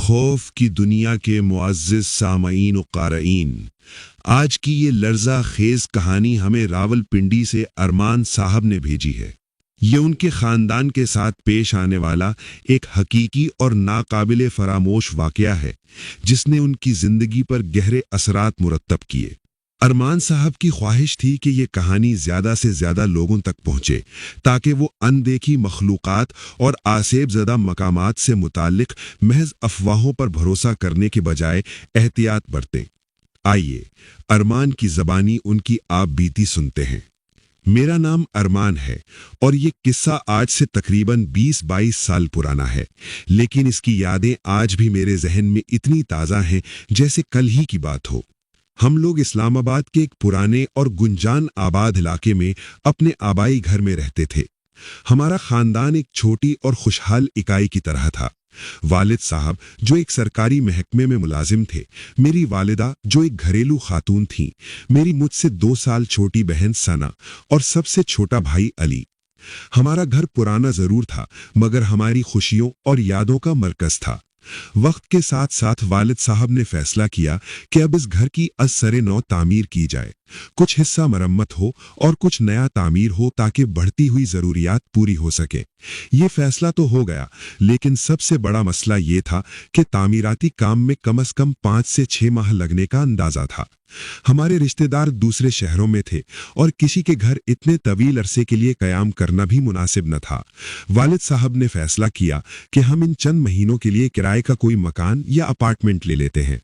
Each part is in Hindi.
खौफ की दुनिया के मुअज़्ज़िज़ सामईन व क़ारीन, आज की ये लर्ज़ा खेज़ कहानी हमें रावलपिंडी से अरमान साहब ने भेजी है। ये उनके ख़ानदान के साथ पेश आने वाला एक हकीकी और नाकाबिले फरामोश वाक़या है, जिसने उनकी ज़िंदगी पर गहरे असरात मुरत्तब किए। अरमान साहब की ख्वाहिश थी कि ये कहानी ज़्यादा से ज़्यादा लोगों तक पहुँचे, ताकि वो अनदेखी मखलूक़ात और आसेब ज़दा मकामात से मुताल्लिक़ महज अफवाहों पर भरोसा करने के बजाय एहतियात बरतें। आइए अरमान की ज़बानी उनकी आप बीती सुनते हैं। मेरा नाम अरमान है और ये किस्सा आज से तकरीबन 20-22 साल पुराना है, लेकिन इसकी यादें आज भी मेरे जहन में इतनी ताज़ा हैं जैसे कल ही की बात हो। हम लोग इस्लामाबाद के एक पुराने और गुंजान आबाद इलाके में अपने आबाई घर में रहते थे। हमारा खानदान एक छोटी और खुशहाल इकाई की तरह था। वालिद साहब जो एक सरकारी महकमे में मुलाजिम थे, मेरी वालिदा जो एक घरेलू खातून थीं, मेरी मुझसे 2 साल छोटी बहन सना और सबसे छोटा भाई अली। हमारा घर पुराना जरूर था, मगर हमारी खुशियों और यादों का मरकज था। वक्त के साथ साथ वालिद साहब ने फैसला किया कि अब इस घर की असरे नौ तामीर की जाए, कुछ हिस्सा मरम्मत हो और कुछ नया तामीर हो, ताकि बढ़ती हुई जरूरियात पूरी हो सके। ये फैसला तो हो गया, लेकिन सबसे बड़ा मसला ये था कि तामीराती काम में कम से कम 5 से 6 माह लगने का अंदाजा था। हमारे रिश्तेदार दूसरे शहरों में थे और किसी के घर इतने तवील अरसे के लिए कयाम करना भी मुनासिब न था। वालिद साहब ने फैसला किया कि हम इन चंद महीनों के लिए किराए का कोई मकान या अपार्टमेंट ले लेते हैं।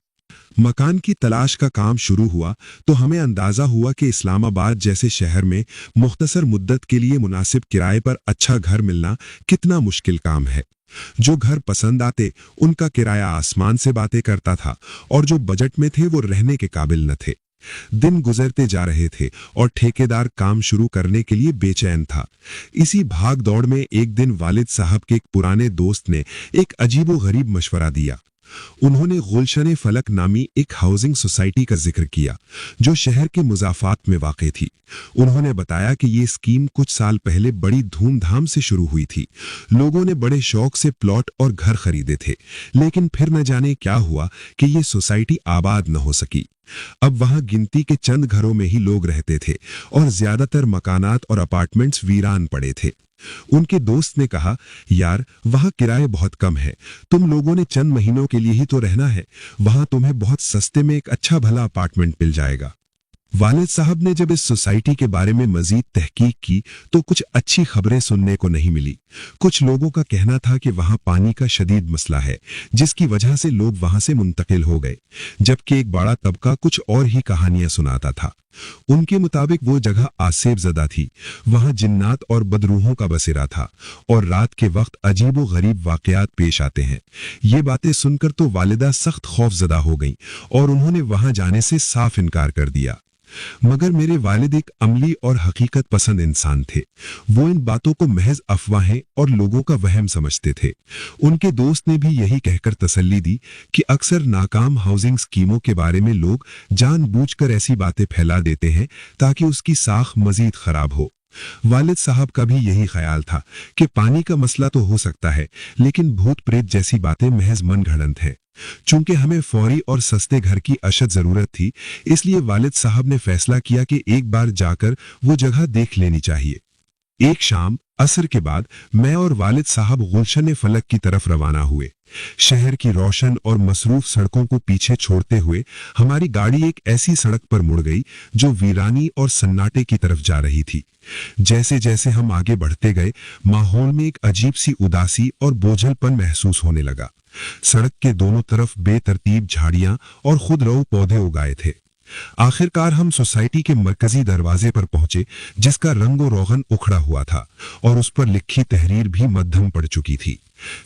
मकान की तलाश का काम शुरू हुआ तो हमें अंदाजा हुआ कि इस्लामाबाद जैसे शहर में मुख्तसर मुद्दत के लिए मुनासिब किराए पर अच्छा घर मिलना कितना मुश्किल काम है। जो घर पसंद आते उनका किराया आसमान से बातें करता था, और जो बजट में थे वो रहने के काबिल न थे। दिन गुजरते जा रहे थे और ठेकेदार काम शुरू करने के लिए बेचैन था। इसी भाग दौड़ में एक दिन वालिद साहब के एक पुराने दोस्त ने एक अजीबो-गरीब मशवरा दिया। उन्होंने गुलशन फलक नामी एक हाउसिंग सोसाइटी का जिक्र किया, जो शहर के मुजाफात में वाक़े थी। उन्होंने बताया कि ये स्कीम कुछ साल पहले बड़ी धूमधाम से शुरू हुई थी। लोगों ने बड़े शौक से प्लॉट और घर खरीदे थे, लेकिन फिर न जाने क्या हुआ कि ये सोसाइटी आबाद न हो सकी। अब वहां गिनती के चंद घरों में ही लोग रहते थे और ज्यादातर मकानात और अपार्टमेंट्स वीरान पड़े थे। उनके दोस्त ने कहा, यार वहां किराए बहुत कम है, तुम लोगों ने चंद महीनों के लिए ही तो रहना है, वहां तुम्हें बहुत सस्ते में एक अच्छा भला अपार्टमेंट मिल जाएगा। वालिद साहब ने जब इस सोसाइटी के बारे में मजीद तहकीक की तो कुछ अच्छी खबरें सुनने को नहीं मिली। कुछ लोगों का कहना था कि वहां पानी का शदीद मसला है, जिसकी वजह से लोग वहां से मुंतकिल हो गए, जबकि एक बड़ा तबका कुछ और ही कहानियां सुनाता था। उनके मुताबिक वो जगह आसेब ज़दा थी, वहां जिन्नात और बदरूहों का बसेरा था और रात के वक्त अजीबो गरीब वाकयात पेश आते हैं। ये बातें सुनकर तो वालिदा सख्त खौफजदा हो गईं और उन्होंने वहां जाने से साफ इनकार कर दिया। मगर मेरे वालिद एक अमली और हकीकत पसंद इंसान थे। वो इन बातों को महज अफवाहें और लोगों का वहम समझते थे। उनके दोस्त ने भी यही कहकर तसल्ली दी कि अक्सर नाकाम हाउसिंग स्कीमों के बारे में लोग जानबूझकर ऐसी बातें फैला देते हैं ताकि उसकी साख मजीद खराब हो। वालिद साहब का भी यही ख्याल था कि पानी का मसला तो हो सकता है, लेकिन भूत प्रेत जैसी बातें महज मनगढ़ंत हैं। चूंकि हमें फौरी और सस्ते घर की अशद जरूरत थी, इसलिए वालिद साहब ने फैसला किया कि एक बार जाकर वो जगह देख लेनी चाहिए। एक शाम असर के बाद मैं और वालिद साहब गुलशन फलक की तरफ रवाना हुए। शहर की रोशन और मसरूफ सड़कों को पीछे छोड़ते हुए हमारी गाड़ी एक ऐसी सड़क पर मुड़ गई जो वीरानी और सन्नाटे की तरफ जा रही थी। जैसे जैसे हम आगे बढ़ते गए, माहौल में एक अजीब सी उदासी और बोझलपन महसूस होने लगा। सड़क के दोनों तरफ बेतरतीब झाड़ियां और खुदरऊ पौधे उगाए थे। आखिरकार हम सोसाइटी के मरकजी दरवाजे पर पहुंचे, जिसका रंगो रोगन उखड़ा हुआ था और उस पर लिखी तहरीर भी मध्यम पड़ चुकी थी।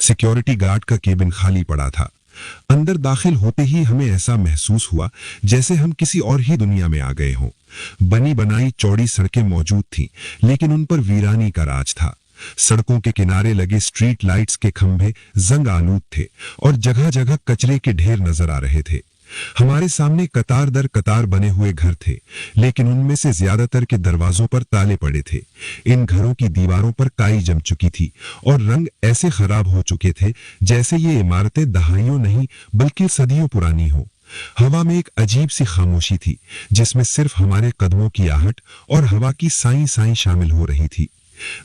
सिक्योरिटी गार्ड का केबिन खाली पड़ा था। अंदर दाखिल होते ही हमें ऐसा महसूस हुआ जैसे हम किसी और ही दुनिया में आ गए हों। बनी बनाई चौड़ी सड़कें मौजूद थीं, लेकिन उन पर वीरानी का राज था। सड़कों के किनारे लगे स्ट्रीट लाइट्स के खंभे जंग आलूद थे और जगह जगह कचरे के ढेर नजर आ रहे थे। हमारे सामने कतार दर कतार बने हुए घर थे, लेकिन उनमें से ज्यादातर के दरवाजों पर ताले पड़े थे। इन घरों की दीवारों पर काई जम चुकी थी और रंग ऐसे खराब हो चुके थे जैसे ये इमारतें दहाइयों नहीं बल्कि सदियों पुरानी हो। हवा में एक अजीब सी खामोशी थी, जिसमें सिर्फ हमारे कदमों की आहट और हवा की साई साई शामिल हो रही थी।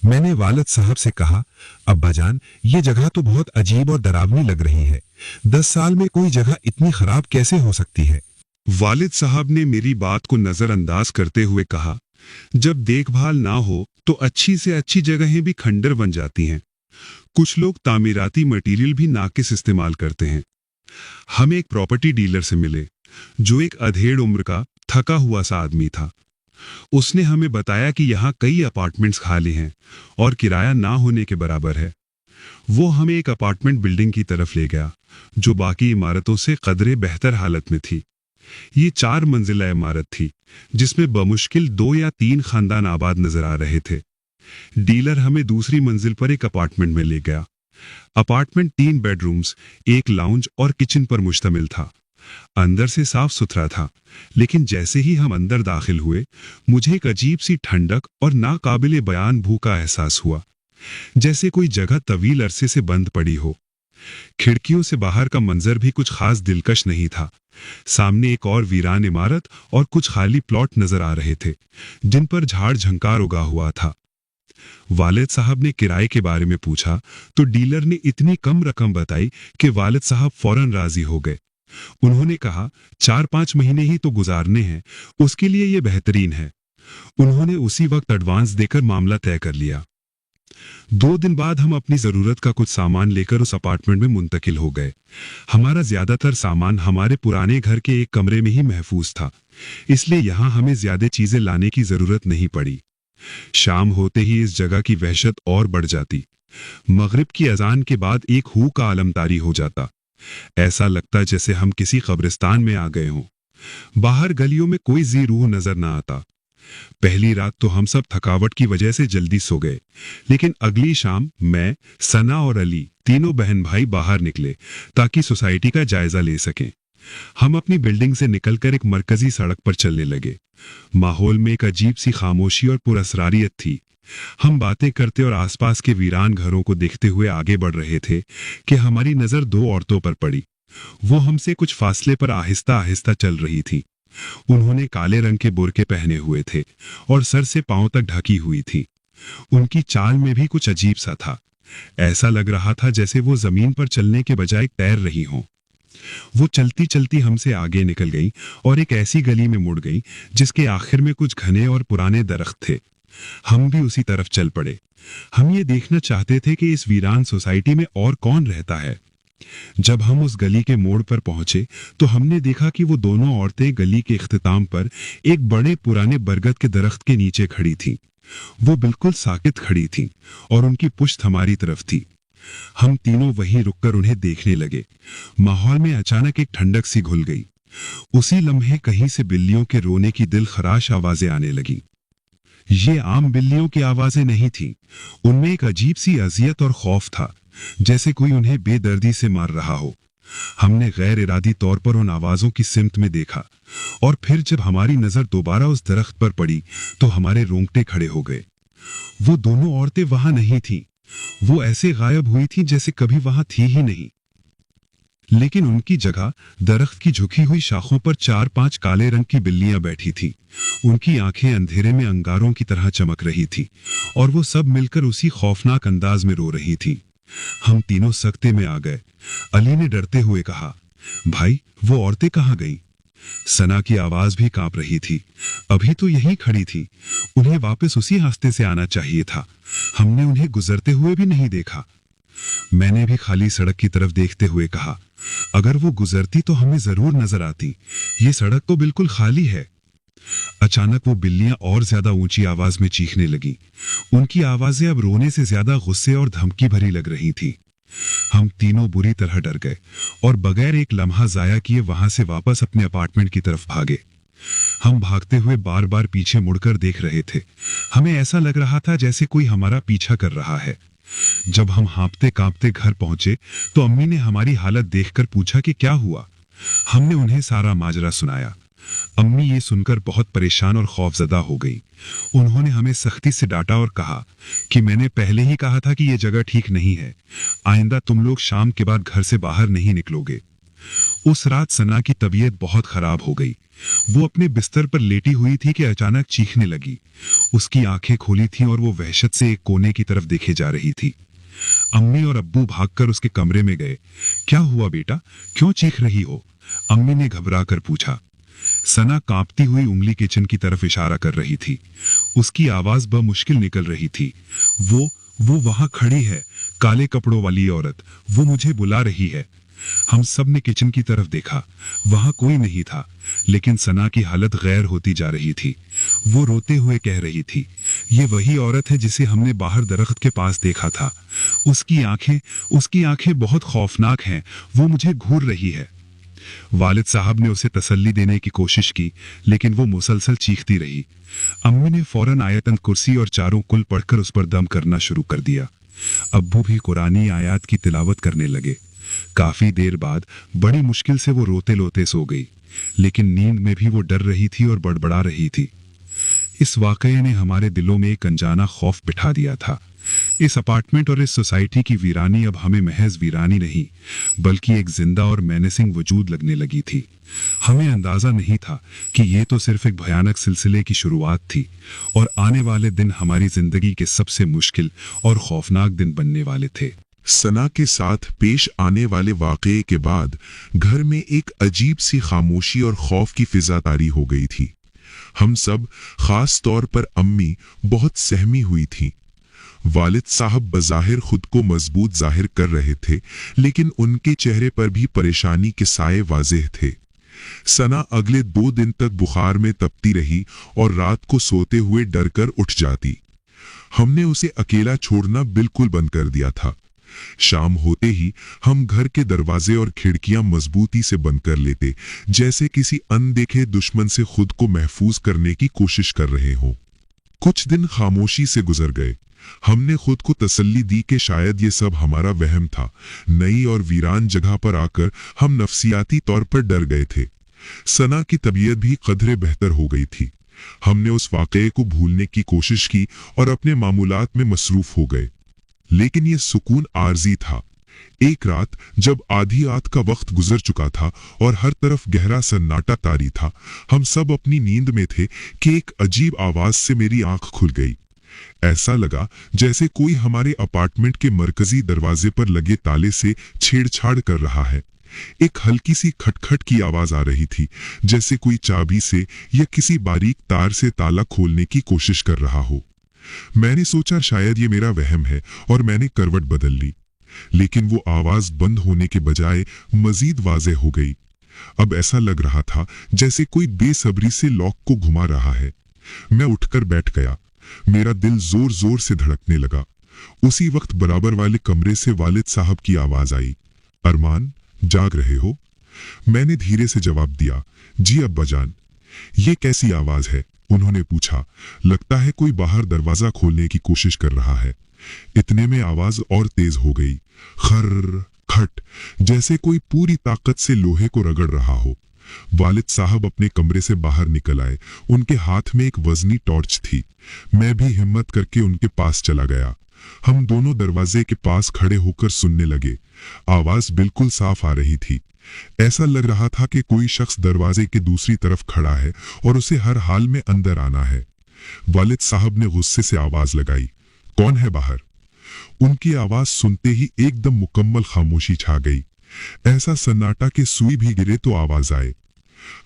मैंने वालिद साहब से कहा, अब्बाजान, ये जगह तो बहुत अजीब और डरावनी लग रही है। 10 साल में कोई जगह इतनी खराब कैसे हो सकती है? वालिद साहब ने मेरी बात को नजरअंदाज करते हुए कहा, जब देखभाल ना हो तो अच्छी से अच्छी जगहें भी खंडर बन जाती हैं। कुछ लोग तामीराती मटेरियल भी नाकिस इस्तेमाल करते हैं। हम एक प्रॉपर्टी डीलर से मिले, जो एक अधेड़ उम्र का थका हुआ सा आदमी था। उसने हमें बताया कि यहाँ कई अपार्टमेंट्स खाली हैं और किराया ना होने के बराबर है। वो हमें एक अपार्टमेंट बिल्डिंग की तरफ ले गया, जो बाकी इमारतों से कदरे बेहतर हालत में थी। ये 4 मंजिला इमारत थी, जिसमें बमुश्किल 2 या 3 खानदान आबाद नजर आ रहे थे। डीलर हमें दूसरी मंजिल पर एक अपार्टमेंट में ले गया। अपार्टमेंट 3 बेडरूम्स, एक लाउंज और किचन पर मुश्तमिल था। अंदर से साफ सुथरा था, लेकिन जैसे ही हम अंदर दाखिल हुए, मुझे एक अजीब सी ठंडक और नाकाबिले बयान भूख का एहसास हुआ, जैसे कोई जगह तवील अरसे से बंद पड़ी हो। खिड़कियों से बाहर का मंजर भी कुछ खास दिलकश नहीं था। सामने एक और वीरान इमारत और कुछ खाली प्लॉट नजर आ रहे थे, जिन पर झाड़ झंकार उगा हुआ था। वालिद साहब ने किराए के बारे में पूछा तो डीलर ने इतनी कम रकम बताई कि वालिद साहब फौरन राजी हो गए। उन्होंने कहा, 4-5 महीने ही तो गुजारने हैं, उसके लिए यह बेहतरीन है। उन्होंने उसी वक्त एडवांस देकर मामला तय कर लिया। 2 दिन बाद हम अपनी जरूरत का कुछ सामान लेकर उस अपार्टमेंट में मुंतकिल हो गए। हमारा ज्यादातर सामान हमारे पुराने घर के एक कमरे में ही महफूज था, इसलिए यहाँ हमें ज्यादा चीजें लाने की जरूरत नहीं पड़ी। शाम होते ही इस जगह की वहशत और बढ़ जाती। मगरिब की अजान के बाद एक हू का आलमतारी हो जाता। ऐसा लगता जैसे हम किसी कब्रिस्तान में आ गए हों। बाहर गलियों में कोई जी रूह नजर ना आता। पहली रात तो हम सब थकावट की वजह से जल्दी सो गए, लेकिन अगली शाम मैं, सना और अली, तीनों बहन भाई बाहर निकले ताकि सोसाइटी का जायजा ले सकें। हम अपनी बिल्डिंग से निकलकर एक मरकजी सड़क पर चलने लगे। माहौल में एक अजीब सी खामोशी और पुरअसरारियत थी। हम बातें करते और आसपास के वीरान घरों को देखते हुए आगे बढ़ रहे थे कि हमारी नजर 2 औरतों पर पड़ी। वो हमसे कुछ फासले पर आहिस्ता आहिस्ता चल रही थी। उन्होंने काले रंग के बुर्के पहने हुए थे और सर से पांव तक ढकी हुई थी। उनकी चाल में भी कुछ अजीब सा था। ऐसा लग रहा था जैसे वो जमीन पर चलने के बजाय तैर रही हों। वो चलती चलती हमसे आगे निकल गई और एक ऐसी गली में मुड़ गई जिसके आखिर में कुछ घने और पुराने दरख्त थे। हम भी उसी तरफ चल पड़े। हम ये देखना चाहते थे कि इस वीरान सोसाइटी में और कौन रहता है। जब हम उस गली के मोड़ पर पहुंचे तो हमने देखा कि वो दोनों औरतें गली के इख्तिताम पर एक बड़े पुराने बरगद के दरख्त के नीचे खड़ी थीं। वो बिल्कुल साकित खड़ी थीं और उनकी पुश्त हमारी तरफ थी। हम तीनों वहीं रुककर उन्हें देखने लगे। माहौल में अचानक एक ठंडक सी घुल गई। उसी लम्हे कहीं से बिल्लियों के रोने की दिल खराश आवाजें आने लगी। ये आम बिल्लियों की आवाजें नहीं थीं। उनमें एक अजीब सी अजियत और खौफ था, जैसे कोई उन्हें बेदर्दी से मार रहा हो। हमने गैर इरादी तौर पर उन आवाजों की सिमत में देखा और फिर जब हमारी नजर दोबारा उस दरख्त पर पड़ी तो हमारे रोंगटे खड़े हो गए। वो दोनों औरतें वहां नहीं थीं। वो ऐसे गायब हुई थीं जैसे कभी वहां थी ही नहीं। लेकिन उनकी जगह दरख्त की झुकी हुई शाखों पर 4-5 काले रंग की बिल्लियां बैठी थीं। उनकी आंखें अंधेरे में अंगारों की तरह चमक रही थीं और वो सब मिलकर उसी खौफनाक अंदाज में रो रही थीं। हम तीनों सकते में आ गए। अली ने डरते हुए कहा, भाई, वो औरतें कहाँ गईं? सना की आवाज भी कांप रही थी। अभी तो यहीं खड़ी थी। उन्हें वापस उसी रास्ते से आना चाहिए था। हमने उन्हें गुजरते हुए भी नहीं देखा। मैंने भी खाली सड़क की तरफ देखते हुए कहा, अगर वो गुजरती तो हमें जरूर नजर आती। ये सड़क तो बिल्कुल खाली है। अचानक वो बिल्लियां और ज्यादा ऊंची आवाज में चीखने लगी। उनकी आवाजें अब रोने से ज्यादा गुस्से और धमकी भरी लग रही थी। हम तीनों बुरी तरह डर गए और बगैर एक लम्हा जाया किए वहां से वापस अपने अपार्टमेंट की तरफ भागे। हम भागते हुए बार बार पीछे मुड़कर देख रहे थे। हमें ऐसा लग रहा था जैसे कोई हमारा पीछा कर रहा है। जब हम हाँपते कांपते घर पहुंचे तो अम्मी ने हमारी हालत देखकर पूछा कि क्या हुआ। हमने उन्हें सारा माजरा सुनाया। अम्मी ये सुनकर बहुत परेशान और खौफजदा हो गई। उन्होंने हमें सख्ती से डांटा और कहा कि मैंने पहले ही कहा था कि ये जगह ठीक नहीं है, आइंदा तुम लोग शाम के बाद घर से बाहर नहीं निकलोगे। उस रात सना की तबीयत बहुत खराब हो गई। वो अपने बिस्तर पर लेटी हुई थी कि अचानक चीखने लगी। उसकी आंखें खोली थीं और वो वहशत से एक कोने की तरफ देखे जा रही थी। अम्मी और अब्बू भागकर उसके कमरे में गए। क्या हुआ बेटा, क्यों चीख रही हो? अम्मी ने घबराकर पूछा। सना कांपती हुई उंगली किचन की तरफ इशारा कर रही थी। उसकी आवाज बमुश्किल निकल रही थी। वो वहां खड़ी है, काले कपड़ों वाली औरत, वो मुझे बुला रही है। हम सब ने किचन की तरफ देखा। वहां कोई नहीं था, लेकिन सना की हालत गैर होती जा रही थी। वो रोते हुए कह रही थी, ये वही औरत है जिसे हमने बाहर दरख्त के पास देखा था। उसकी आंखें बहुत खौफनाक हैं, वो मुझे घूर रही है। वालिद साहब ने उसे तसल्ली देने की कोशिश की, लेकिन वो मुसलसल चीखती रही। अम्मी ने फौरन आयतन कुर्सी और चारों कुल पढ़कर उस पर दम करना शुरू कर दिया। अब्बू भी कुरानी आयात की तिलावत करने लगे। काफी देर बाद बड़ी मुश्किल से वो रोते लोते सो गई, लेकिन नींद में भी वो डर रही थी और बड़बड़ा रही थी। इस वाकये ने हमारे दिलों में एक अनजाना खौफ बिठा दिया था। इस अपार्टमेंट और इस सोसाइटी की वीरानी अब हमें महज वीरानी नहीं, बल्कि एक जिंदा और मेनेसिंग वजूद लगने लगी थी। हमें अंदाजा नहीं था कि ये तो सिर्फ एक भयानक सिलसिले की शुरुआत थी और आने वाले दिन हमारी जिंदगी के सबसे मुश्किल और खौफनाक दिन बनने वाले थे। सना के साथ पेश आने वाले वाकये के बाद घर में एक अजीब सी खामोशी और खौफ की फिजा तारी हो गई थी। हम सब, खास तौर पर अम्मी, बहुत सहमी हुई थीं। वालिद साहब बज़ाहिर खुद को मजबूत जाहिर कर रहे थे, लेकिन उनके चेहरे पर भी परेशानी के साए वाज़ेह थे। सना अगले 2 दिन तक बुखार में तपती रही और रात को सोते हुए डर कर उठ जाती। हमने उसे अकेला छोड़ना बिल्कुल बंद कर दिया था। शाम होते ही हम घर के दरवाजे और खिड़कियां मजबूती से बंद कर लेते, जैसे किसी अनदेखे दुश्मन से खुद को महफूज करने की कोशिश कर रहे हों। कुछ दिन खामोशी से गुजर गए। हमने खुद को तसल्ली दी कि शायद ये सब हमारा वहम था। नई और वीरान जगह पर आकर हम नफसियाती तौर पर डर गए थे। सना की तबीयत भी कदरे बेहतर हो गई थी। हमने उस वाकये को भूलने की कोशिश की और अपने मामूलात में मसरूफ हो गए, लेकिन ये सुकून आर्जी था। एक रात जब आधी रात का वक्त गुजर चुका था और हर तरफ गहरा सन्नाटा तारी था, हम सब अपनी नींद में थे कि एक अजीब आवाज से मेरी आंख खुल गई। ऐसा लगा जैसे कोई हमारे अपार्टमेंट के मरकजी दरवाजे पर लगे ताले से छेड़छाड़ कर रहा है। एक हल्की सी खटखट की आवाज आ रही थी, जैसे कोई चाबी से या किसी बारीक तार से ताला खोलने की कोशिश कर रहा हो। मैंने सोचा शायद ये मेरा वहम है और मैंने करवट बदल ली, लेकिन वो आवाज बंद होने के बजाय मजीद वाज़े हो गई। अब ऐसा लग रहा था जैसे कोई बेसब्री से लॉक को घुमा रहा है। मैं उठकर बैठ गया। मेरा दिल जोर जोर से धड़कने लगा। उसी वक्त बराबर वाले कमरे से वालिद साहब की आवाज आई, अरमान, जाग रहे हो? मैंने धीरे से जवाब दिया, जी अब्बा जान। ये कैसी आवाज है? उन्होंने पूछा। लगता है कोई बाहर दरवाजा खोलने की कोशिश कर रहा है। इतने में आवाज और तेज हो गई, खर खट, जैसे कोई पूरी ताकत से लोहे को रगड़ रहा हो। वालिद साहब अपने कमरे से बाहर निकल आए। उनके हाथ में एक वजनी टॉर्च थी। मैं भी हिम्मत करके उनके पास चला गया। हम दोनों दरवाजे के पास खड़े होकर सुनने लगे। आवाज बिल्कुल साफ आ रही थी। ऐसा लग रहा था कि कोई शख्स दरवाजे के दूसरी तरफ खड़ा है और उसे हर हाल में अंदर आना है। वालिद साहब ने गुस्से से आवाज लगाई, कौन है बाहर? उनकी आवाज सुनते ही एकदम मुकम्मल खामोशी छा गई। ऐसा सन्नाटा कि सुई भी गिरे तो आवाज आए।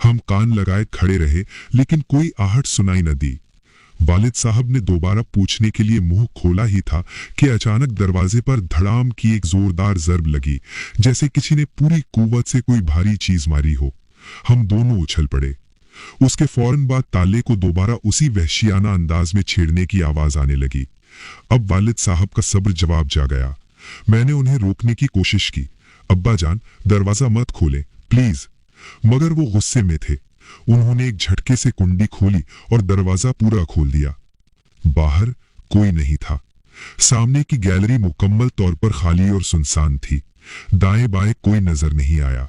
हम कान लगाए खड़े रहे, लेकिन कोई आहट सुनाई न दी। वालिद साहब ने दोबारा पूछने के लिए मुंह खोला ही था कि अचानक दरवाजे पर धड़ाम की एक जोरदार जर्ब लगी, जैसे किसी ने पूरी कुव्वत से कोई भारी चीज मारी हो। हम दोनों उछल पड़े। उसके फौरन बाद ताले को दोबारा उसी वहशियाना अंदाज में छेड़ने की आवाज आने लगी। अब वालिद साहब का सब्र जवाब जा गया। मैंने उन्हें रोकने की कोशिश की, अब्बा जान, दरवाजा मत खोलें प्लीज, मगर वो गुस्से में थे। उन्होंने एक झटके से कुंडी खोली और दरवाजा पूरा खोल दिया। बाहर कोई नहीं था। सामने की गैलरी मुकम्मल तौर पर खाली और सुनसान थी। दाएं बाएं कोई नजर नहीं आया।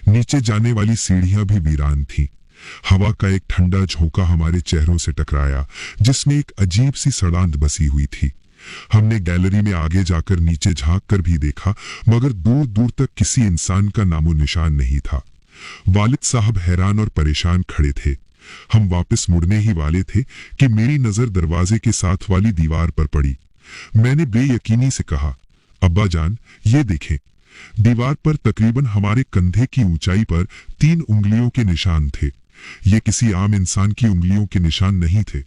नीचे जाने वाली सीढ़ियां भी वीरान थीं। हवा का एक ठंडा झोंका हमारे चेहरों से टकराया, जिसमें एक अजीब सी सड़ांध बसी हुई थी। हमने गैलरी में आगे जाकर नीचे झांक कर भी देखा, मगर दूर दूर तक किसी इंसान का नामो निशान नहीं था। वालिद साहब हैरान और परेशान खड़े थे। हम वापस मुड़ने ही वाले थे कि मेरी नजर दरवाजे के साथ वाली दीवार पर पड़ी। मैंने बेयकीनी से कहा, अब्बा जान, ये देखें। दीवार पर तकरीबन हमारे कंधे की ऊंचाई पर 3 उंगलियों के निशान थे। ये किसी आम इंसान की उंगलियों के निशान नहीं थे।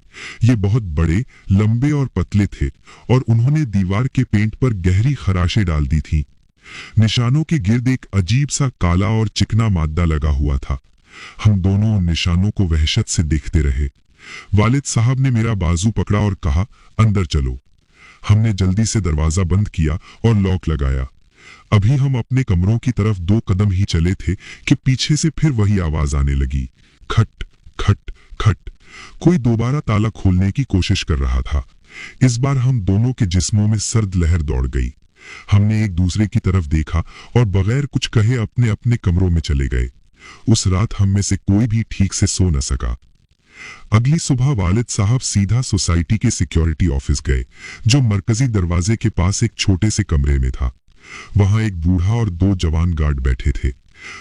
ये बहुत बड़े, लंबे और पतले थे और उन्होंने दीवार के पेंट पर गहरी खराशें डाल दी थीं। निशानों के गिर्द एक अजीब सा काला और चिकना मादा लगा हुआ था। हम दोनों उन निशानों को वहशत से देखते रहे। वालिद साहब ने मेरा बाजू पकड़ा और कहा, अंदर चलो। हमने जल्दी से दरवाजा बंद किया और लॉक लगाया। अभी हम अपने कमरों की तरफ 2 कदम ही चले थे कि पीछे से फिर वही आवाज आने लगी, खट खट खट। कोई दोबारा ताला खोलने की कोशिश कर रहा था। इस बार हम दोनों के जिस्मों में सर्द लहर दौड़ गई। हमने एक दूसरे की तरफ देखा और बगैर कुछ कहे अपने अपने कमरों में चले गए। उस रात हम में से कोई भी ठीक से सो न सका। अगली सुबह वालिद साहब सीधा सोसाइटी के सिक्योरिटी ऑफिस गए, जो मरकजी दरवाजे के पास एक छोटे से कमरे में था। वहां एक बूढ़ा और 2 जवान गार्ड बैठे थे।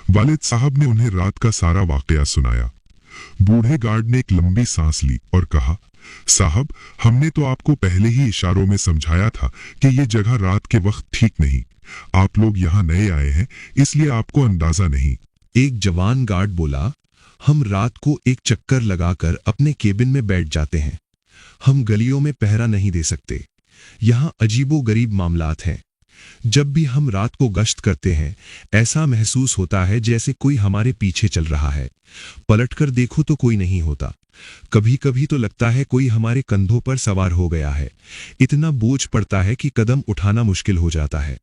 वालिद साहब ने उन्हें रात का सारा वाकया सुनाया। बूढ़े गार्ड ने एक लंबी सांस ली और कहा, साहब, हमने तो आपको पहले ही इशारों में समझाया था कि ये जगह रात के वक्त ठीक नहीं। आप लोग यहाँ नए आए हैं, इसलिए आपको अंदाजा नहीं। एक जवान गार्ड बोला, हम रात को एक चक्कर लगाकर अपने केबिन में बैठ जाते हैं। हम गलियों में पहरा नहीं दे सकते। यहाँ अजीबोगरीब मामलात हैं। जब भी हम रात को गश्त करते हैं, ऐसा महसूस होता है जैसे कोई हमारे पीछे चल रहा है। पलटकर देखो तो कोई नहीं होता। कभी कभी तो लगता है कोई हमारे कंधों पर सवार हो गया है। इतना बोझ पड़ता है कि कदम उठाना मुश्किल हो जाता है।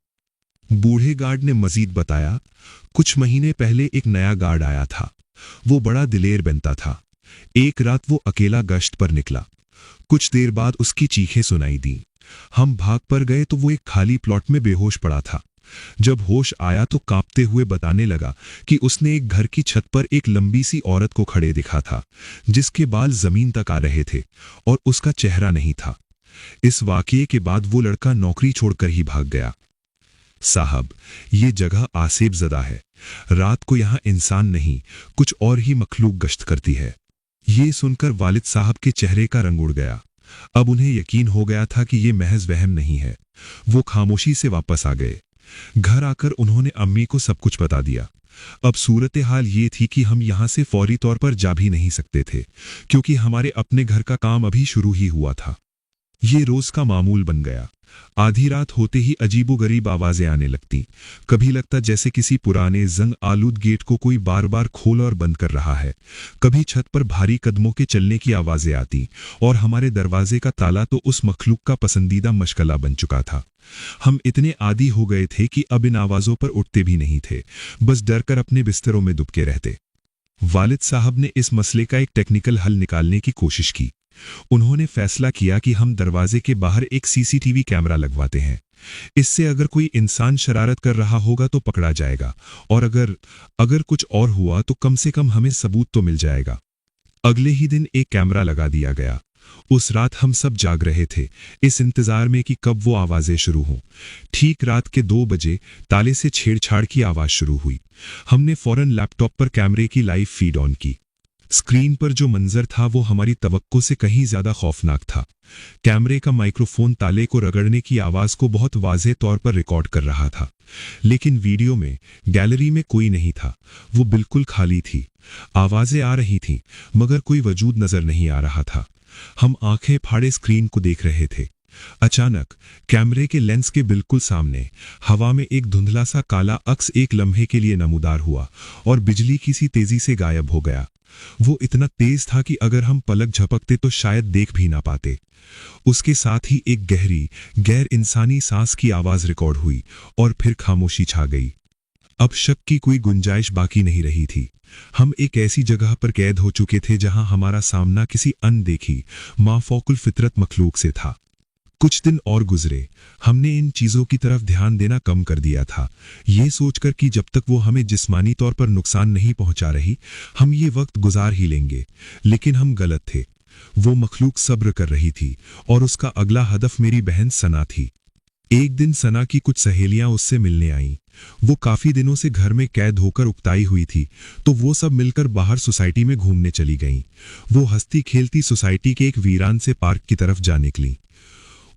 बूढ़े गार्ड ने मजीद बताया, कुछ महीने पहले एक नया गार्ड आया था। वो बड़ा दिलेर बनता था। एक रात वो अकेला गश्त पर निकला। कुछ देर बाद उसकी चीखें सुनाई दी। हम भाग पर गए तो वो एक खाली प्लॉट में बेहोश पड़ा था। जब होश आया तो कांपते हुए बताने लगा कि उसने एक घर की छत पर एक लंबी सी औरत को खड़े देखा था, जिसके बाल जमीन तक आ रहे थे और उसका चेहरा नहीं था। इस वाकये के बाद वो लड़का नौकरी छोड़कर ही भाग गया। साहब, ये जगह आसेब ज़दा है। रात को यहाँ इंसान नहीं, कुछ और ही मखलूक गश्त करती है। ये सुनकर वालिद साहब के चेहरे का रंग उड़ गया। अब उन्हें यकीन हो गया था कि ये महज वहम नहीं है। वो खामोशी से वापस आ गए। घर आकर उन्होंने अम्मी को सब कुछ बता दिया। अब सूरत हाल ये थी कि हम यहाँ से फौरी तौर पर जा भी नहीं सकते थे, क्योंकि हमारे अपने घर का काम अभी शुरू ही हुआ था। ये रोज का मामूल बन गया। आधी रात होते ही अजीबोगरीब आवाजें आने लगती। कभी लगता जैसे किसी पुराने जंग आलूद गेट को कोई बार बार खोल और बंद कर रहा है। कभी छत पर भारी कदमों के चलने की आवाजें आती और हमारे दरवाजे का ताला तो उस मखलूक का पसंदीदा मशगला बन चुका था। हम इतने आदी हो गए थे कि अब इन आवाजों पर उठते भी नहीं थे, बस डर कर अपने बिस्तरों में दुबके रहते। वालिद साहब ने इस मसले का एक टेक्निकल हल निकालने की कोशिश की। उन्होंने फैसला किया कि हम दरवाजे के बाहर एक सीसीटीवी कैमरा लगवाते हैं। इससे अगर कोई इंसान शरारत कर रहा होगा तो पकड़ा जाएगा, और अगर कुछ और हुआ तो कम से कम हमें सबूत तो मिल जाएगा। अगले ही दिन एक कैमरा लगा दिया गया। उस रात हम सब जाग रहे थे, इस इंतजार में कि कब वो आवाजें शुरू हों। ठीक रात के 2 बजे ताले से छेड़छाड़ की आवाज शुरू हुई। हमने फौरन लैपटॉप पर कैमरे की लाइव फीड ऑन की। स्क्रीन पर जो मंजर था वो हमारी तवक्को से कहीं ज्यादा खौफनाक था। कैमरे का माइक्रोफोन ताले को रगड़ने की आवाज को बहुत वाज़ेह तौर पर रिकॉर्ड कर रहा था, लेकिन वीडियो में गैलरी में कोई नहीं था। वो बिल्कुल खाली थी। आवाजें आ रही थीं, मगर कोई वजूद नजर नहीं आ रहा था। हम आंखें फाड़े स्क्रीन को देख रहे थे। अचानक कैमरे के लेंस के बिल्कुल सामने हवा में एक धुंधला सा काला अक्स एक लम्हे के लिए नमूदार हुआ और बिजली किसी तेजी से गायब हो गया। वो इतना तेज था कि अगर हम पलक झपकते तो शायद देख भी ना पाते। उसके साथ ही एक गहरी, गैर इंसानी सांस की आवाज रिकॉर्ड हुई और फिर खामोशी छा गई। अब शक की कोई गुंजाइश बाकी नहीं रही थी। हम एक ऐसी जगह पर कैद हो चुके थे जहां हमारा सामना किसी अनदेखी, माफौकुल फितरत मखलूक से था। कुछ दिन और गुजरे। हमने इन चीजों की तरफ ध्यान देना कम कर दिया था, ये सोचकर कि जब तक वो हमें जिस्मानी तौर पर नुकसान नहीं पहुंचा रही, हम ये वक्त गुजार ही लेंगे। लेकिन हम गलत थे। वो मखलूक सब्र कर रही थी और उसका अगला हदफ मेरी बहन सना थी। एक दिन सना की कुछ सहेलियां उससे मिलने आईं। वो काफी दिनों से घर में कैद होकर उकताई हुई थी, तो वो सब मिलकर बाहर सोसाइटी में घूमने चली गईं। वो हंसती खेलती सोसाइटी के एक वीरान से पार्क की तरफ जा निकली।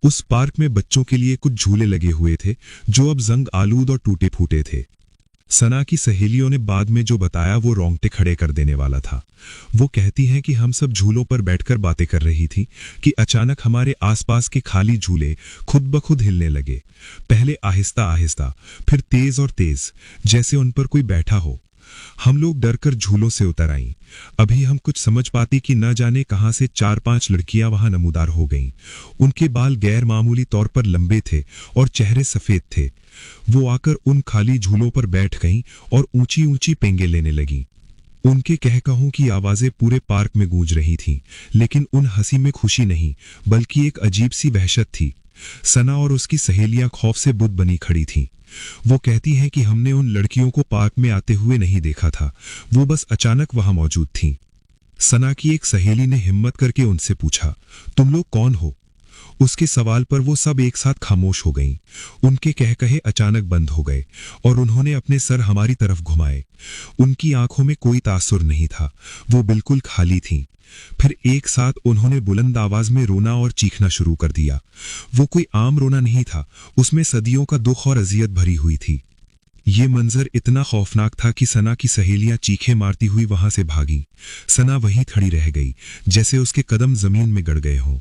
उस पार्क में बच्चों के लिए कुछ झूले लगे हुए थे जो अब जंग आलूद और टूटे फूटे थे। सना की सहेलियों ने बाद में जो बताया वो रोंगटे खड़े कर देने वाला था। वो कहती हैं कि हम सब झूलों पर बैठकर बातें कर रही थी कि अचानक हमारे आसपास के खाली झूले खुद ब खुद हिलने लगे। पहले आहिस्ता आहिस्ता, फिर तेज और तेज, जैसे उन पर कोई बैठा हो। हम लोग डरकर झूलों से उतर आईं। अभी हम कुछ समझ पाती कि न जाने कहां से 4-5 लड़कियां वहां नमूदार हो गईं। उनके बाल गैर मामूली तौर पर लंबे थे और चेहरे सफेद थे। वो आकर उन खाली झूलों पर बैठ गईं और ऊंची ऊंची पेंगे लेने लगीं। उनके कहकहों की आवाजें पूरे पार्क में गूंज रही थीं, लेकिन उन हंसी में खुशी नहीं, बल्कि एक अजीब सी वहशत थी। सना और उसकी सहेलियां खौफ से बुत बनी खड़ी थीं। वो कहती हैं कि हमने उन लड़कियों को पार्क में आते हुए नहीं देखा था, वो बस अचानक वहां मौजूद थीं। सना की एक सहेली ने हिम्मत करके उनसे पूछा, तुम लोग कौन हो? उसके सवाल पर वो सब एक साथ खामोश हो गईं। उनके कहकहे अचानक बंद हो गए और उन्होंने अपने सर हमारी तरफ घुमाए। उनकी आंखों में कोई तासुर नहीं था, वो बिल्कुल खाली थीं। फिर एक साथ उन्होंने बुलंद आवाज में रोना और चीखना शुरू कर दिया। वो कोई आम रोना नहीं था, उसमें सदियों का दुख और अजियत भरी हुई थी। ये मंजर इतना खौफनाक था कि सना की सहेलियां चीखें मारती हुई वहां से भागीं। सना वहीं खड़ी रह गई, जैसे उसके कदम जमीन में गड़ गए हों।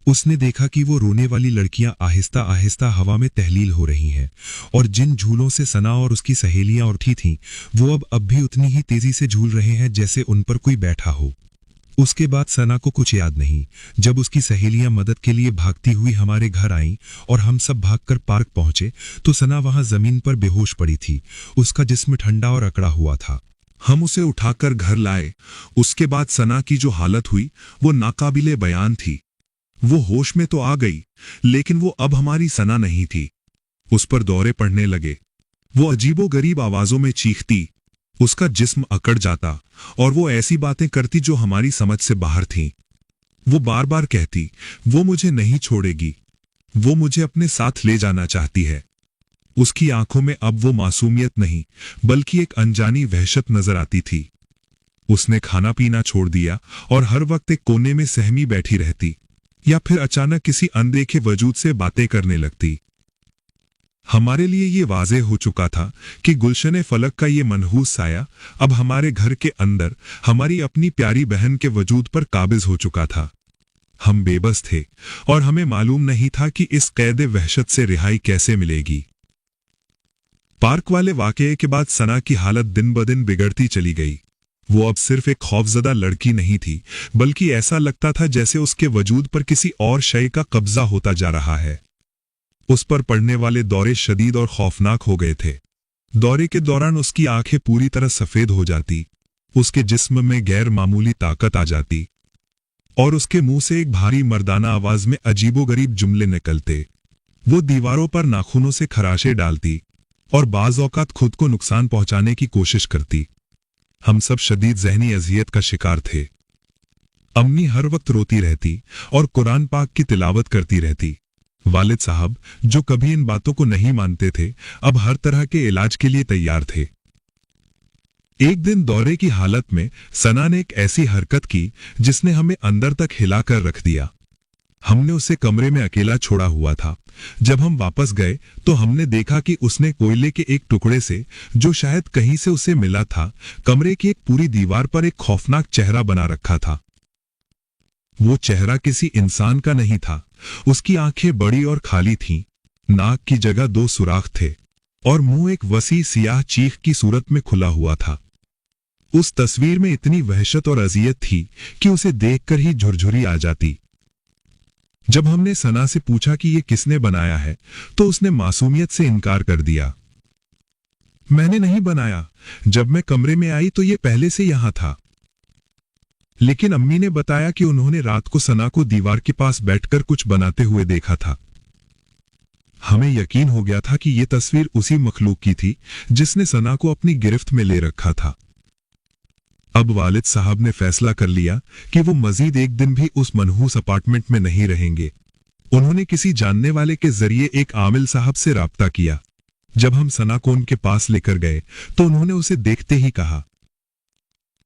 उसने देखा कि वो रोने वाली लड़कियां आहिस्ता आहिस्ता हवा में तहलील हो रही हैं, और जिन झूलों से सना और उसकी सहेलियां उठी थीं, वो अब भी उतनी ही तेजी से झूल रहे हैं जैसे उन पर कोई बैठा हो। उसके बाद सना को कुछ याद नहीं। जब उसकी सहेलियां मदद के लिए भागती हुई हमारे घर आईं और हम सब भागकर पार्क पहुंचे, तो सना वहां जमीन पर बेहोश पड़ी थी। उसका जिस्म ठंडा और अकड़ा हुआ था। हम उसे उठाकर घर लाए। उसके बाद सना की जो हालत हुई वो नाकाबिले बयान थी। वो होश में तो आ गई, लेकिन वो अब हमारी सना नहीं थी। उस पर दौरे पड़ने लगे। वो अजीबोगरीब आवाजों में चीखती, उसका जिस्म अकड़ जाता और वो ऐसी बातें करती जो हमारी समझ से बाहर थीं। वो बार बार कहती, वो मुझे नहीं छोड़ेगी, वो मुझे अपने साथ ले जाना चाहती है। उसकी आंखों में अब वो मासूमियत नहीं, बल्कि एक अनजानी वहशत नजर आती थी। उसने खाना पीना छोड़ दिया और हर वक्त एक कोने में सहमी बैठी रहती, या फिर अचानक किसी अनदेखे वजूद से बातें करने लगती। हमारे लिए ये वाज़ेह हो चुका था कि गुलशन फलक का ये मनहूस साया अब हमारे घर के अंदर हमारी अपनी प्यारी बहन के वजूद पर काबिज हो चुका था। हम बेबस थे और हमें मालूम नहीं था कि इस कैद वहशत से रिहाई कैसे मिलेगी। पार्क वाले वाकये के बाद सना की हालत दिन ब दिन बिगड़ती चली गई। वो अब सिर्फ एक खौफजदा लड़की नहीं थी, बल्कि ऐसा लगता था जैसे उसके वजूद पर किसी और शय का कब्जा होता जा रहा है। उस पर पड़ने वाले दौरे शदीद और खौफनाक हो गए थे। दौरे के दौरान उसकी आंखें पूरी तरह सफेद हो जाती, उसके जिस्म में गैर मामूली ताकत आ जाती और उसके मुंह से एक भारी मर्दाना आवाज में अजीबोगरीब जुमले निकलते। वो दीवारों पर नाखूनों से खराशे डालती और बाज औकात खुद को नुकसान पहुंचाने की कोशिश करती। हम सब शदीद ज़हनी अजियत का शिकार थे। अम्मी हर वक्त रोती रहती और कुरान पाक की तिलावत करती रहती। वालिद साहब, जो कभी इन बातों को नहीं मानते थे, अब हर तरह के इलाज के लिए तैयार थे। एक दिन दौरे की हालत में सना ने एक ऐसी हरकत की जिसने हमें अंदर तक हिलाकर रख दिया। हमने उसे कमरे में अकेला छोड़ा हुआ था। जब हम वापस गए तो हमने देखा कि उसने कोयले के एक टुकड़े से, जो शायद कहीं से उसे मिला था, कमरे की एक पूरी दीवार पर एक खौफनाक चेहरा बना रखा था। वो चेहरा किसी इंसान का नहीं था। उसकी आंखें बड़ी और खाली थीं, नाक की जगह 2 सुराख थे और मुंह एक वसी सियाह चीख की सूरत में खुला हुआ था। उस तस्वीर में इतनी वहशत और अजियत थी कि उसे देखकर ही झुरझुरी आ जाती। जब हमने सना से पूछा कि ये किसने बनाया है, तो उसने मासूमियत से इनकार कर दिया। मैंने नहीं बनाया, जब मैं कमरे में आई तो ये पहले से यहां था। लेकिन अम्मी ने बताया कि उन्होंने रात को सना को दीवार के पास बैठकर कुछ बनाते हुए देखा था। हमें यकीन हो गया था कि ये तस्वीर उसी मखलूक की थी जिसने सना को अपनी गिरफ्त में ले रखा था। अब वालिद साहब ने फैसला कर लिया कि वो मजीद एक दिन भी उस मनहूस अपार्टमेंट में नहीं रहेंगे। उन्होंने किसी जानने वाले के जरिए एक आमिल साहब से राब्ता किया। जब हम सना को उनके पास लेकर गए तो उन्होंने उसे देखते ही कहा,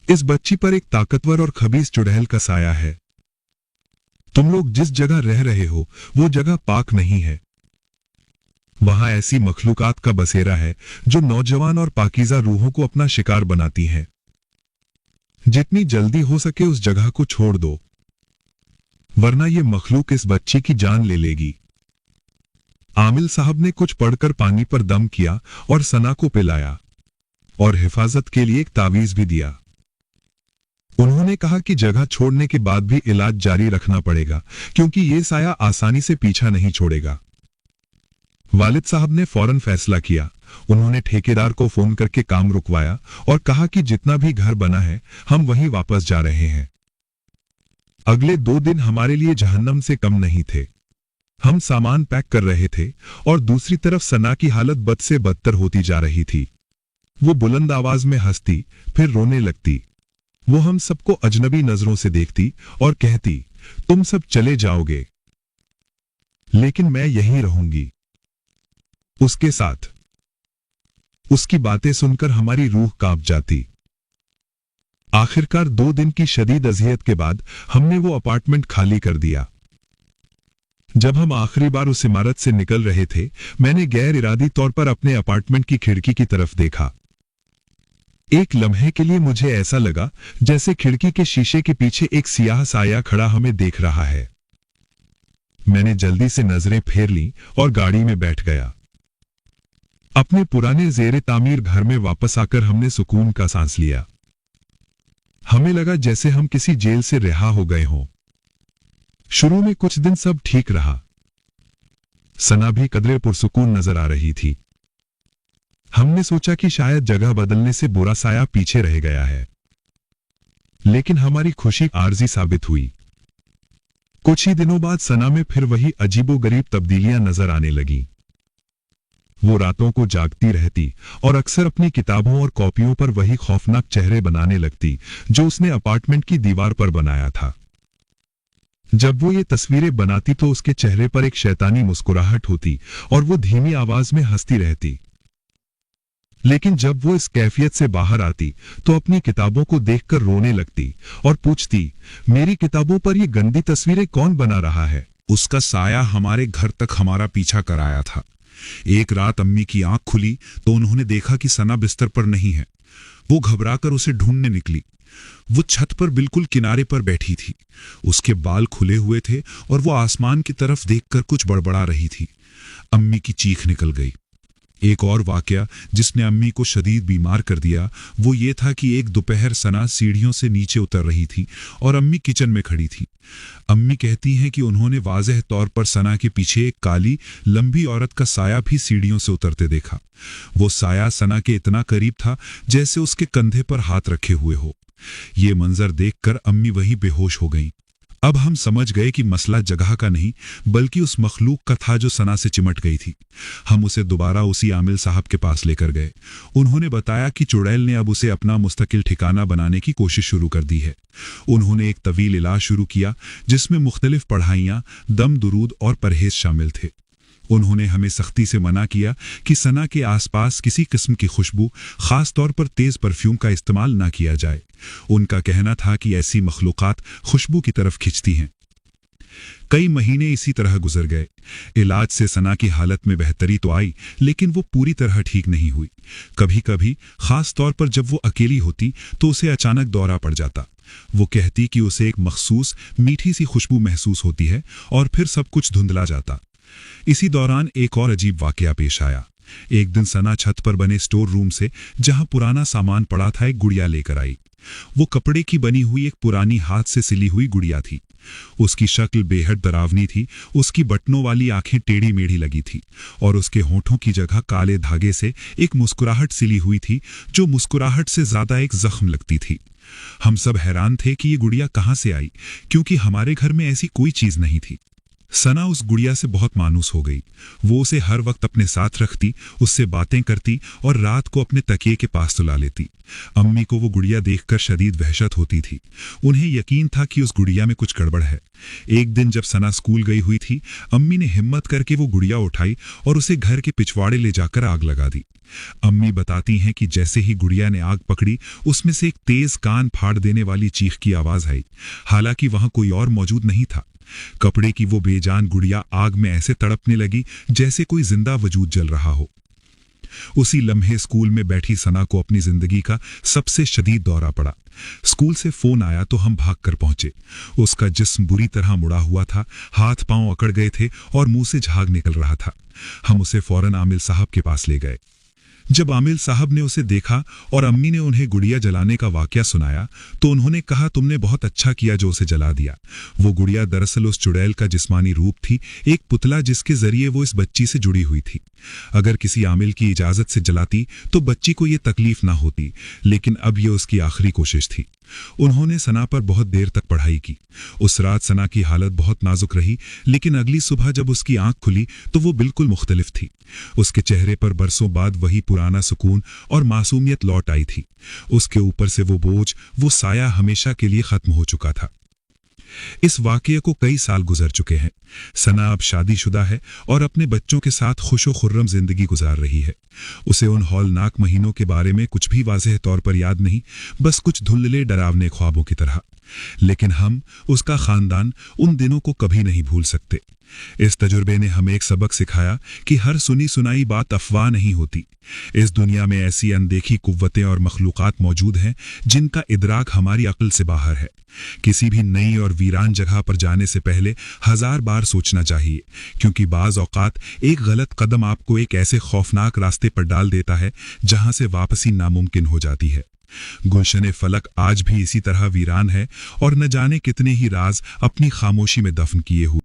इस बच्ची पर एक ताकतवर और खबीस चुड़ैल का साया है। तुम लोग जिस जगह रह रहे हो वो जगह पाक नहीं है। वहां ऐसी मखलूकात का बसेरा है जो नौजवान और पाकीज़ा रूहों को अपना शिकार बनाती हैं। जितनी जल्दी हो सके उस जगह को छोड़ दो, वरना ये मखलूक इस बच्ची की जान ले लेगी। आमिल साहब ने कुछ पढ़कर पानी पर दम किया और सना को पिलाया और हिफाजत के लिए एक तावीज भी दिया। उन्होंने कहा कि जगह छोड़ने के बाद भी इलाज जारी रखना पड़ेगा क्योंकि ये साया आसानी से पीछा नहीं छोड़ेगा। वालिद साहब ने फौरन फैसला किया। उन्होंने ठेकेदार को फोन करके काम रुकवाया और कहा कि जितना भी घर बना है हम वहीं वापस जा रहे हैं। अगले 2 दिन हमारे लिए जहन्नम से कम नहीं थे। हम सामान पैक कर रहे थे और दूसरी तरफ सना की हालत बद से बदतर होती जा रही थी। वो बुलंद आवाज में हंसती, फिर रोने लगती। वो हम सबको अजनबी नजरों से देखती और कहती, तुम सब चले जाओगे लेकिन मैं यहीं रहूंगी उसके साथ। उसकी बातें सुनकर हमारी रूह कांप जाती। आखिरकार 2 दिन की शदीद अज़ियत के बाद हमने वो अपार्टमेंट खाली कर दिया। जब हम आखिरी बार उस इमारत से निकल रहे थे, मैंने गैर इरादी तौर पर अपने अपार्टमेंट की खिड़की की तरफ देखा। एक लम्हे के लिए मुझे ऐसा लगा जैसे खिड़की के शीशे के पीछे एक सियाह साया खड़ा हमें देख रहा है। मैंने जल्दी से नजरें फेर ली और गाड़ी में बैठ गया। अपने पुराने ज़ेरे तामीर घर में वापस आकर हमने सुकून का सांस लिया। हमें लगा जैसे हम किसी जेल से रिहा हो गए हों। शुरू में कुछ दिन सब ठीक रहा। सना भी कदरे पुरसुकून नजर आ रही थी। हमने सोचा कि शायद जगह बदलने से बुरा साया पीछे रह गया है, लेकिन हमारी खुशी आर्जी साबित हुई। कुछ ही दिनों बाद सना में फिर वही अजीबोगरीब तब्दीलियां नजर आने लगीं। वो रातों को जागती रहती और अक्सर अपनी किताबों और कॉपियों पर वही खौफनाक चेहरे बनाने लगती जो उसने अपार्टमेंट की दीवार पर बनाया था। जब वो ये तस्वीरें बनाती तो उसके चेहरे पर एक शैतानी मुस्कुराहट होती और वो धीमी आवाज में हंसती रहती। लेकिन जब वो इस कैफियत से बाहर आती तो अपनी किताबों को देखकर रोने लगती और पूछती, मेरी किताबों पर ये गंदी तस्वीरें कौन बना रहा है? उसका साया हमारे घर तक हमारा पीछा कराया था। एक रात अम्मी की आंख खुली तो उन्होंने देखा कि सना बिस्तर पर नहीं है। वो घबराकर उसे ढूंढने निकली। वो छत पर बिल्कुल किनारे पर बैठी थी। उसके बाल खुले हुए थे और वो आसमान की तरफ देखकर कुछ बड़बड़ा रही थी। अम्मी की चीख निकल गई। एक और वाकया जिसने अम्मी को शदीद बीमार कर दिया वो ये था कि एक दोपहर सना सीढ़ियों से नीचे उतर रही थी और अम्मी किचन में खड़ी थी। अम्मी कहती हैं कि उन्होंने वाज़ेह तौर पर सना के पीछे एक काली लंबी औरत का साया भी सीढ़ियों से उतरते देखा। वो साया सना के इतना करीब था जैसे उसके कंधे पर हाथ रखे हुए हो। ये मंजर देखकर अम्मी वहीं बेहोश हो गईं। अब हम समझ गए कि मसला जगह का नहीं बल्कि उस मखलूक का था जो सना से चिमट गई थी। हम उसे दोबारा उसी आमिल साहब के पास लेकर गए। उन्होंने बताया कि चुड़ैल ने अब उसे अपना मुस्तकिल ठिकाना बनाने की कोशिश शुरू कर दी है। उन्होंने एक तवील इलाज शुरू किया जिसमें मुख्तलिफ पढ़ाइयाँ, दम दुरूद और परहेज शामिल थे। उन्होंने हमें सख्ती से मना किया कि सना के आसपास किसी किस्म की खुशबू, खास तौर पर तेज परफ्यूम का इस्तेमाल ना किया जाए। उनका कहना था कि ऐसी मखलूकात खुशबू की तरफ खिंचती हैं। कई महीने इसी तरह गुजर गए। इलाज से सना की हालत में बेहतरी तो आई, लेकिन वो पूरी तरह ठीक नहीं हुई। कभी कभी, खास तौर पर जब वो अकेली होती, तो उसे अचानक दौरा पड़ जाता। वो कहती कि उसे एक मखसूस मीठी सी खुशबू महसूस होती है और फिर सब कुछ धुंधला जाता। इसी दौरान एक और अजीब वाकया पेश आया। एक दिन सना छत पर बने स्टोर रूम से, जहां पुराना सामान पड़ा था, एक गुड़िया लेकर आई। वो कपड़े की बनी हुई एक पुरानी हाथ से सिली हुई गुड़िया थी। उसकी शक्ल बेहद डरावनी थी। उसकी बटनों वाली आंखें टेढ़ी मेढ़ी लगी थी और उसके होठों की जगह काले धागे से एक मुस्कुराहट सिली हुई थी, जो मुस्कुराहट से ज्यादा एक जख्म लगती थी। हम सब हैरान थे कि ये गुड़िया कहाँ से आई, क्योंकि हमारे घर में ऐसी कोई चीज नहीं थी। सना उस गुड़िया से बहुत मायूस हो गई। वो उसे हर वक्त अपने साथ रखती, उससे बातें करती और रात को अपने तकिए के पास सुला लेती। अम्मी को वो गुड़िया देखकर शदीद वहशत होती थी। उन्हें यकीन था कि उस गुड़िया में कुछ गड़बड़ है। एक दिन जब सना स्कूल गई हुई थी, अम्मी ने हिम्मत करके वो गुड़िया उठाई और उसे घर के पिछवाड़े ले जाकर आग लगा दी। अम्मी बताती हैं कि जैसे ही गुड़िया ने आग पकड़ी, उसमें से एक तेज कान फाड़ देने वाली चीख की आवाज आई। हालांकि वहां कोई और मौजूद नहीं था। कपड़े की वो बेजान गुड़िया आग में ऐसे तड़पने लगी जैसे कोई जिंदा वजूद जल रहा हो। उसी लम्हे स्कूल में बैठी सना को अपनी जिंदगी का सबसे शदीद दौरा पड़ा। स्कूल से फोन आया तो हम भागकर पहुंचे। उसका जिस्म बुरी तरह मुड़ा हुआ था, हाथ पांव अकड़ गए थे और मुंह से झाग निकल रहा था। हम उसे फौरन आमिल साहब के पास ले गए। जब आमिल साहब ने उसे देखा और अम्मी ने उन्हें गुड़िया जलाने का वाकया सुनाया, तो उन्होंने कहा, तुमने बहुत अच्छा किया जो उसे जला दिया। वो गुड़िया दरअसल उस चुड़ैल का जिस्मानी रूप थी, एक पुतला जिसके जरिए वो इस बच्ची से जुड़ी हुई थी। अगर किसी आमिल की इजाजत से जलाती तो बच्ची को ये तकलीफ ना होती, लेकिन अब ये उसकी आखिरी कोशिश थी। उन्होंने सना पर बहुत देर तक पढ़ाई की। उस रात सना की हालत बहुत नाजुक रही, लेकिन अगली सुबह जब उसकी आंख खुली तो वो बिल्कुल मुख्तलिफ थी। उसके चेहरे पर बरसों बाद वही पुराना सुकून और मासूमियत लौट आई थी। उसके ऊपर से वो बोझ, वो साया हमेशा के लिए खत्म हो चुका था। इस वाकये को कई साल गुजर चुके हैं। सना अब शादीशुदा है और अपने बच्चों के साथ खुशो खुर्रम जिंदगी गुजार रही है। उसे उन हौलनाक महीनों के बारे में कुछ भी वाज़ेह तौर पर याद नहीं, बस कुछ धुंधले डरावने ख्वाबों की तरह। लेकिन हम, उसका खानदान, उन दिनों को कभी नहीं भूल सकते। इस तजुर्बे ने हमें एक सबक सिखाया कि हर सुनी सुनाई बात अफवाह नहीं होती। इस दुनिया में ऐसी अनदेखी कुव्वतें और मखलूकात मौजूद हैं जिनका इदराक हमारी अक्ल से बाहर है। किसी भी नई और वीरान जगह पर जाने से पहले 1000 बार सोचना चाहिए, क्योंकि बाज औकात एक गलत कदम आपको एक ऐसे खौफनाक रास्ते पर डाल देता है जहां से वापसी नामुमकिन हो जाती है। गुलशन फलक आज भी इसी तरह वीरान है और न जाने कितने ही राज अपनी खामोशी में दफन किए हुए।